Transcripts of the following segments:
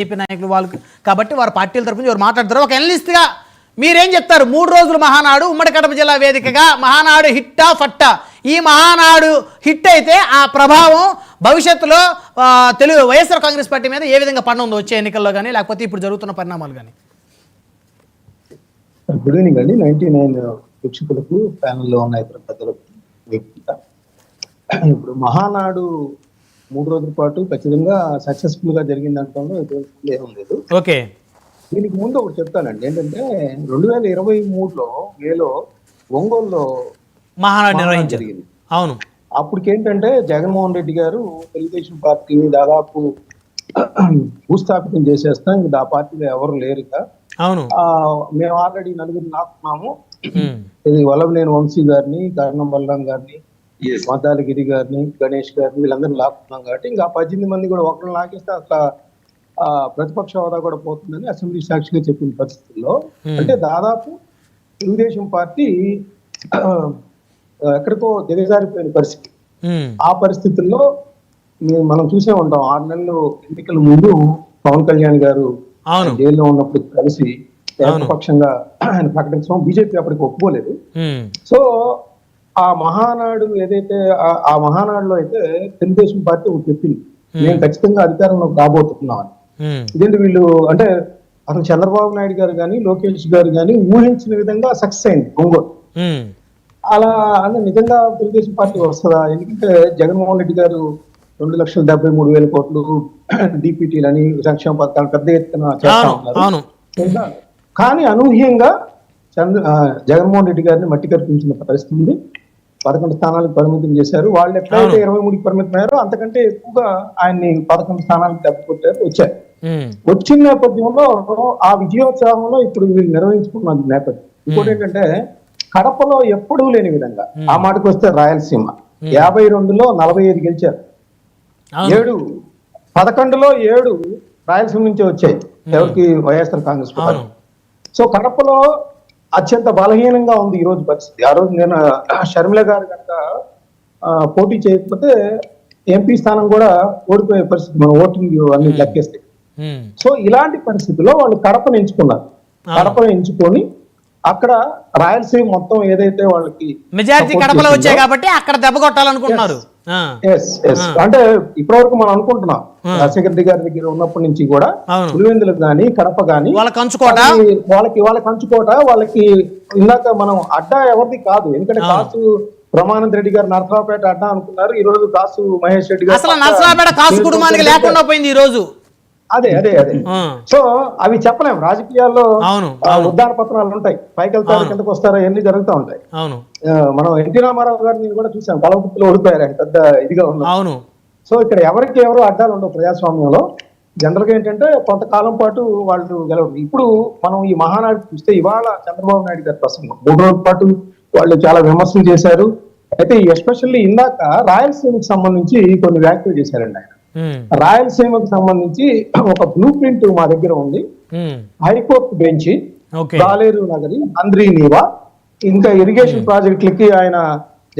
BJP నాయకులు వాళ్ళకి కాబట్టి వారి పార్టీల తరపున ఎవరు మాట్లాడతారు. ఒక ఎనలిస్ట్గా మీరేం చెప్తారు? 3 రోజులు మహానాడు ఉమ్మడి కడప జిల్లా వేదికగా మహానాడు హిట్టా ఫట్టా? ఈ మహానాడు హిట్ అయితే ఆ ప్రభావం భవిష్యత్తులో తెలుగు వైఎస్ఆర్ కాంగ్రెస్ పార్టీ మీద ఏ విధంగా పడనుందో వచ్చే ఎన్నికల్లో కానీ లేకపోతే ఇప్పుడు జరుగుతున్న పరిణామాలు కానీ? గుడ్ ఈవినింగ్ అండి. 99 వీక్షకులకు ప్యానెల్లో ఉన్న ఇతర పెద్దలకు. ఇప్పుడు మహానాడు 3 రోజుల పాటు ఖచ్చితంగా సక్సెస్ఫుల్ గా జరిగింది అంటంలో ఎటువంటి ఏం లేదు. ఓకే, దీనికి ముందు ఒకటి చెప్తానండి. ఏంటంటే 2023లో మేలో ఒంగోలులో మహానాడు జరిగింది. అవును, అప్పటికేంటంటే జగన్మోహన్ రెడ్డి గారు తెలుగుదేశం పార్టీని దాదాపు భూస్థాపితం చేసేస్తాం, ఇంకా ఆ పార్టీలో ఎవరు లేరుగా. అవును, మేము ఆల్రెడీ 4 నాకున్నాము. ఇది వల్లభనేని వంశీ గారిని, కరణం బలరాం గారిని, మద్దాలగిరి గారిని, గణేష్ గారిని, వీళ్ళందరినీ లాక్కున్నాం కాబట్టి ఇంకా 18 మంది కూడా ఒకరిని లాగేస్తే అట్లా ప్రతిపక్ష హోదా కూడా పోతుందని అసెంబ్లీ సాక్షిగా చెప్పిన పరిస్థితుల్లో, అంటే దాదాపు తెలుగుదేశం పార్టీ ఎక్కడికో దిగజారిపోయిన పరిస్థితి. ఆ పరిస్థితుల్లో మనం చూసే ఉంటాం. 6 నెలలు ఎన్నికల ముందు పవన్ కళ్యాణ్ గారు జైల్లో ఉన్నప్పుడు కలిసి ఏకపక్షంగా ఆయన ప్రకటించడం బీజేపీ అప్పటికి ఒప్పుకోలేదు. సో ఆ మహానాడు ఏదైతే ఆ మహానాడులో అయితే తెలుగుదేశం పార్టీ ఒకటి చెప్పింది, మేము ఖచ్చితంగా అధికారంలోకి రాబోతున్నాం అని. ఇదేంటి వీళ్ళు అంటే అసలు చంద్రబాబు నాయుడు గారు కానీ లోకేష్ గారు కానీ ఊహించిన విధంగా సక్సెస్ అయింది ఒంగోలు. అలా అంటే నిజంగా తెలుగుదేశం పార్టీ వస్తుందా? ఎందుకంటే జగన్మోహన్ రెడ్డి గారు 2,73,000 కోట్లు డిపిటీలని సంక్షేమ పథకాలు పెద్ద ఎత్తున చేస్తా ఉన్నారు. కానీ అనూహ్యంగా జగన్మోహన్ రెడ్డి గారిని మట్టి కల్పించిన పరిస్థితి ఉంది. 11 స్థానాలకు పరిమితం చేశారు. వాళ్ళు ఎట్లయితే 23కి పరిమితమయ్యారో అంతకంటే ఎక్కువగా ఆయన్ని 11 స్థానాలకు దెబ్బకొట్టారు, వచ్చారు. వచ్చిన నేపథ్యంలో ఆ విజయోత్సవంలో ఇప్పుడు వీళ్ళు నిర్వహించుకున్న నేపథ్యం. ఇంకోటి ఏంటంటే కడపలో ఎప్పుడూ లేని విధంగా ఆ మాటకు వస్తే రాయలసీమ 52లో 45 గెలిచారు. 11లో 7 రాయలసీమ నుంచి వచ్చాయి ఎవరికి? వైఎస్ఆర్ కాంగ్రెస్ పార్టీ. సో కడపలో అత్యంత బలహీనంగా ఉంది ఈ రోజు పరిస్థితి. ఆ రోజు నేను షర్మిల గారు కనుక పోటీ చేయకపోతే ఎంపీ స్థానం కూడా ఓడిపోయే పరిస్థితి, మనం ఓటింగ్ అన్ని లెక్కేస్తే. సో ఇలాంటి పరిస్థితుల్లో వాళ్ళు కడపను ఎంచుకున్నారు. కడపను ఎంచుకొని అక్కడ రాయలసీమ మొత్తం ఏదైతే వాళ్ళకి మెజారిటీ కడపలో వచ్చాయి కాబట్టి అక్కడ దెబ్బ కొట్టాలనుకుంటున్నారు. అంటే ఇప్పటివరకు మనం అనుకుంటున్నాం రాజశేఖర రెడ్డి గారి దగ్గర ఉన్నప్పటి నుంచి కూడా పులివెందులకు గానీ కడప గానీ వాళ్ళకి కంచుకోట, వాళ్ళకి ఇందాక మనం అడ్డా ఎవరిది కాదు. ఎందుకంటే కాసు బ్రహ్మానంద రెడ్డి గారు నరసరావుపేట అడ్డా అనుకున్నారు. ఈ రోజు కాసు మహేష్ రెడ్డి గారు అసలు నరసరావుపేట కాసు కుటుంబానికి లేకుండా పోయింది ఈ రోజు. అదే సో అవి చెప్పలేము. రాజకీయాల్లో ఉద్దాన పత్రాలు ఉంటాయి, పైకి వెళ్తారు కిందకు వస్తారో ఎన్ని జరుగుతూ ఉంటాయి. మనం ఎన్టీ రామారావు గారిని కూడా చూసాం, కలవకుర్తిలో ఓడిపోయారు, ఆయన పెద్ద ఇదిగా ఉన్నారు. సో ఇక్కడ ఎవరికి ఎవరు అడ్డాలు ఉండవు ప్రజాస్వామ్యంలో. జనరల్ గా ఏంటంటే కొంతకాలం పాటు వాళ్ళు గెలవరు. ఇప్పుడు మనం ఈ మహానాడు చూస్తే ఇవాళ చంద్రబాబు నాయుడు గారి ప్రసంగం 3 రోజుల పాటు వాళ్ళు చాలా విమర్శలు చేశారు. అయితే ఎస్పెషల్లీ ఇందాక రాయలసీమకి సంబంధించి కొన్ని వ్యాఖ్యలు చేశారండి ఆయన. రాయలసీమకు సంబంధించి ఒక బ్లూ ప్రింట్ మా దగ్గర ఉంది. హైకోర్టు బెంచ్, బాలేరు నగరి, అంద్రీ నీవా, ఇంకా ఇరిగేషన్ ప్రాజెక్టులకి ఆయన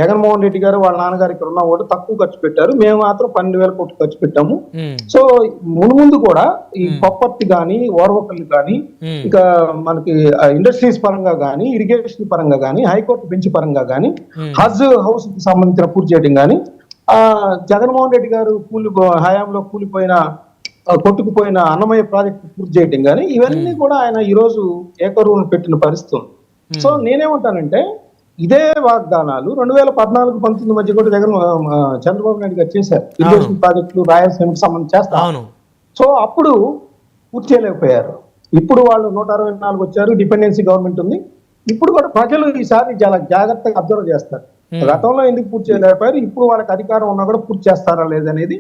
జగన్మోహన్ రెడ్డి గారు వాళ్ళ నాన్నగారికి రుణ ఓటు తక్కువ ఖర్చు పెట్టారు, మేము మాత్రం 12,000 కోట్లు ఖర్చు పెట్టాము. సో ముందు కూడా ఈ కొప్పర్తి గానీ ఓర్వకల్లు కానీ ఇంకా మనకి ఇండస్ట్రీస్ పరంగా గానీ ఇరిగేషన్ పరంగా గానీ హైకోర్టు బెంచ్ పరంగా గానీ హజ్ హౌస్ కి సంబంధించిన పూర్తి చేయడం గానీ జగన్మోహన్ రెడ్డి గారు హయాంలో కూలిపోయిన కొట్టుకుపోయిన అన్నమయ్య ప్రాజెక్టు పూర్తి చేయడం కానీ ఇవన్నీ కూడా ఆయన ఈ రోజు ఏకరువును పెట్టిన పరిస్థితి. సో నేనేమంటానంటే ఇదే వాగ్దానాలు 2014-19 మధ్య కూడా చంద్రబాబు నాయుడు గారు చేశారు. ఇరిగేషన్ ప్రాజెక్టులు రాయలసీమకు సంబంధించి చేస్తారు. సో అప్పుడు పూర్తి చేయలేకపోయారు. ఇప్పుడు వాళ్ళు 164 వచ్చారు, డిపెండెన్సీ గవర్నమెంట్ ఉంది. ఇప్పుడు కూడా ప్రజలు ఈసారి చాలా జాగ్రత్తగా అబ్జర్వ్ చేస్తారు. గతంలో ఎందుకు పూర్తి చేయలేకపోయారు, ఇప్పుడు వాళ్ళకి అధికారం ఉన్నా కూడా పూర్తి చేస్తారా లేదనేది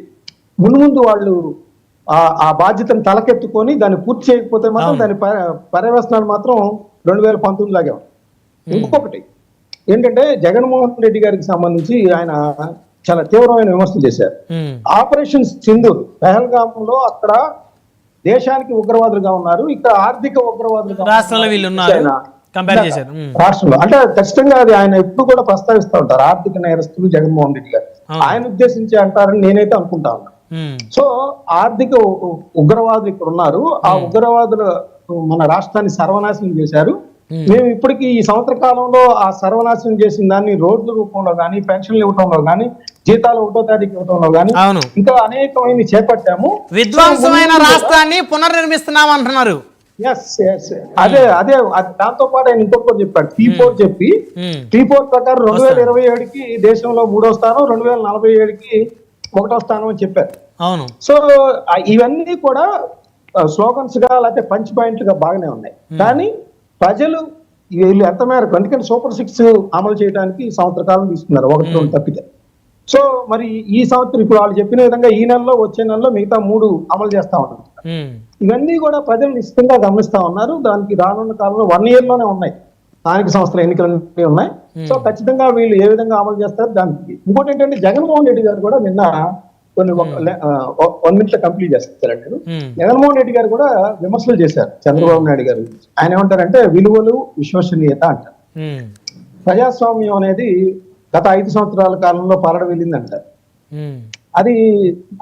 ముందు వాళ్ళు ఆ బాధ్యతను తలకెత్తుకొని దాన్ని పూర్తి చేయకపోతే మాత్రం దాని పర్యవసనాలు మాత్రం 2019 లాగే. ఇంకొకటి ఏంటంటే జగన్మోహన్ రెడ్డి గారికి సంబంధించి ఆయన చాలా తీవ్రమైన విమర్శలు చేశారు. ఆపరేషన్ సింధూర్ పెహల్గాంలో అక్కడ దేశానికి ఉగ్రవాదులుగా ఉన్నారు, ఇక్కడ ఆర్థిక ఉగ్రవాదులుగా రాష్ట్రంలో. అంటే ఖచ్చితంగా అది ఆయన ఎప్పుడు కూడా ప్రస్తావిస్తూ ఉంటారు, ఆర్థిక నేరస్తులు జగన్మోహన్ రెడ్డి గారు. ఆయన ఉద్దేశించి అంటారని నేనైతే అనుకుంటా ఉన్నా. సో ఆర్థిక ఉగ్రవాదులు ఇక్కడ ఉన్నారు, ఆ ఉగ్రవాదులు మన రాష్ట్రాన్ని సర్వనాశనం చేశారు. మేము ఇప్పటికీ ఈ సంవత్సర కాలంలో ఆ సర్వనాశనం చేసిన దాన్ని రోడ్ల రూపంలో కానీ, పెన్షన్లు ఇవ్వడంలో కానీ, జీతాలు 1వ తారీఖు ఇవ్వడంలో కానీ ఇంకా అనేకమైన చేపట్టాము. విధ్వంసమైన రాష్ట్రాన్ని పునర్నిర్మిస్తున్నాం అంటున్నారు. అదే దాంతో పాటు ఆయన ఇంకొకటి చెప్పాడు, P4 చెప్పి P4 ప్రకారం 2027కి దేశంలో 3వ స్థానం, 2047కి 1వ స్థానం అని చెప్పారు. అవును. సో ఇవన్నీ కూడా స్లోగన్స్ గా లేకపోతే పంచ్ పాయింట్లు గా బాగానే ఉన్నాయి, కానీ ప్రజలు వీళ్ళు ఎంత మేరకు, అందుకని సూపర్ 6 అమలు చేయడానికి సంవత్సర కాలం తీసుకున్నారు, 1-2 తప్పితే. సో మరి ఈ సంవత్సరం ఇప్పుడు వాళ్ళు చెప్పిన విధంగా ఈ నెలలో వచ్చే నెలలో మిగతా 3 అమలు చేస్తా ఉన్నారు. ఇవన్నీ కూడా ప్రజలు నిశ్చితంగా గమనిస్తా ఉన్నారు. దానికి రానున్న కాలంలో 1 year లోనే ఉన్నాయి, స్థానిక సంస్థల ఎన్నికలు ఉన్నాయి. సో ఖచ్చితంగా వీళ్ళు ఏ విధంగా అమలు చేస్తారు దానికి. ఇంకోటి ఏంటంటే జగన్మోహన్ రెడ్డి గారు కూడా నిన్న కొన్ని 1 minute కంప్లీట్ చేస్తారండి. జగన్మోహన్ రెడ్డి గారు కూడా విమర్శలు చేశారు చంద్రబాబు నాయుడు గారు. ఆయన ఏమంటారంటే విలువలు, విశ్వసనీయత అంటారు. ప్రజాస్వామ్యం అనేది గత 5 సంవత్సరాల కాలంలో పరడ వెళ్ళిందంటారు. అది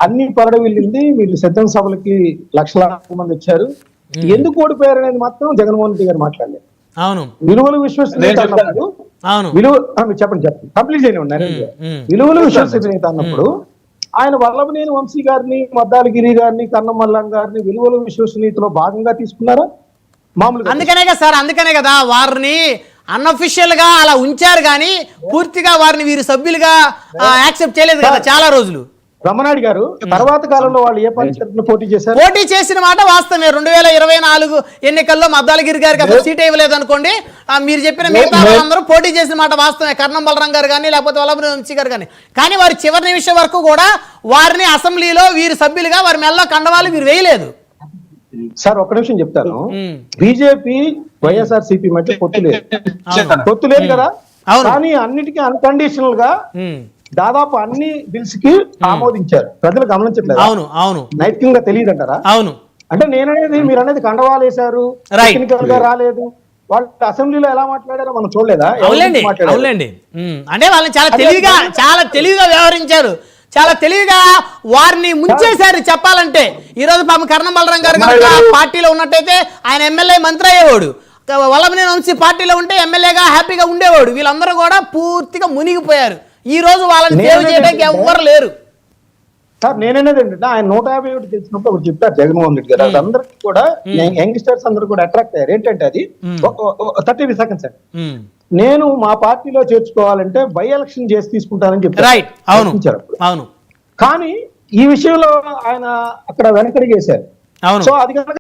అన్ని పరడ వెళ్ళింది. వీళ్ళు సిద్ధం సభలకి లక్షలాది మంది వచ్చారు. ఎందుకు ఓడిపోయారు అనేది మాత్రం జగన్మోహన్ రెడ్డి గారు మాట్లాడలేదు. అవును. విలువలు, విశ్వసనీయత అన్నప్పుడు చెప్పండి కంప్లీట్ చేయండి. విలువలు, విశ్వసనీయత అన్నప్పుడు ఆయన వల్లభనేని వంశీ గారిని, మద్దాలి గిరి గారిని, కన్నం మల్లం గారిని విలువలు, విశ్వసనీయతలో భాగంగా తీసుకున్నారా? మామూలుగా అందుకనే కదా వారిని అన్అఫిషియల్ గా అలా ఉంచారు, కానీ పూర్తిగా వారిని వీరు సభ్యులుగా యాక్సెప్ట్ చేయలేదు కదా చాలా రోజులు. రమణాడి గారు తర్వాత కాలంలో వాళ్ళు ఏ పార్టీ తరఫున పోటీ చేశారు? పోటీ చేసిన మాట వాస్తవమే. 2024 ఎన్నికల్లో మద్దాలగిరి గారికి అసలు సీట్ ఇవ్వలేదు అనుకోండి. మీరు చెప్పిన మిగతా వాళ్ళందరూ పోటీ చేసిన మాట వాస్తవమే. కర్ణం బలరాం గారు కానీ, లేకపోతే వల్లభనేని వంశీ గారు కానీ. కానీ వారి చివరి నిమిషం వరకు కూడా వారిని అసెంబ్లీలో వీరు సభ్యులుగా వారి మెల్ల కండవాళ్ళు వీరు వేయలేదు. సార్ ఒక్క నిమిషం చెప్తాను. బీజేపీ వైఎస్ఆర్సీపీ మధ్య పొత్తు లేదు కదా, కానీ అన్నిటికీ అన్కండిషనల్ గా దాదాపు అన్ని బిల్స్ కి ఆమోదించారు. ప్రజలు గమనించట్లేదు. అవును అవును నైతికంగా తెలియదు అంటారా? అవును. అంటే నేననేది మీరు అనేది కండవాలు వేశారు, టెక్నికల్ గా రాలేదు. వాళ్ళు అసెంబ్లీలో ఎలా మాట్లాడారో మనం చూడలేదా? అవునండి. అంటే వాళ్ళని చాలా తెలివిగా వ్యవహరించారు, చాలా తెలివిగా వారిని ముంచేశారు చెప్పాలంటే. ఈ రోజు పాపం కర్ణం బలరాం గారు కనుక పార్టీలో ఉన్నట్టయితే ఆయన ఎమ్మెల్యే మంత్రి అయ్యేవాడు. వల్లభనేని వంశీ పార్టీలో ఉంటే ఎమ్మెల్యేగా హ్యాపీగా ఉండేవాడు. వీళ్ళందరూ కూడా పూర్తిగా మునిగిపోయారు. ఈ రోజు వాళ్ళని సేవ్ చేయడానికి ఎవ్వరు లేరు. సార్ నేననేది ఏంటంటే ఆయన 151 తెలిసినప్పుడు ఒకటి చెప్పారు జగన్మోహన్ రెడ్డి గారు. అందరికి కూడా యంగ్స్టర్స్ అందరూ కూడా అట్రాక్ట్ అయ్యారు. ఏంటంటే అది 30 seconds అండి. నేను మా పార్టీలో చేర్చుకోవాలంటే బై ఎలక్షన్ చేసి తీసుకుంటానని చెప్పారు. కానీ ఈ విషయంలో ఆయన అక్కడ వెనకడిగేశారు. సో అది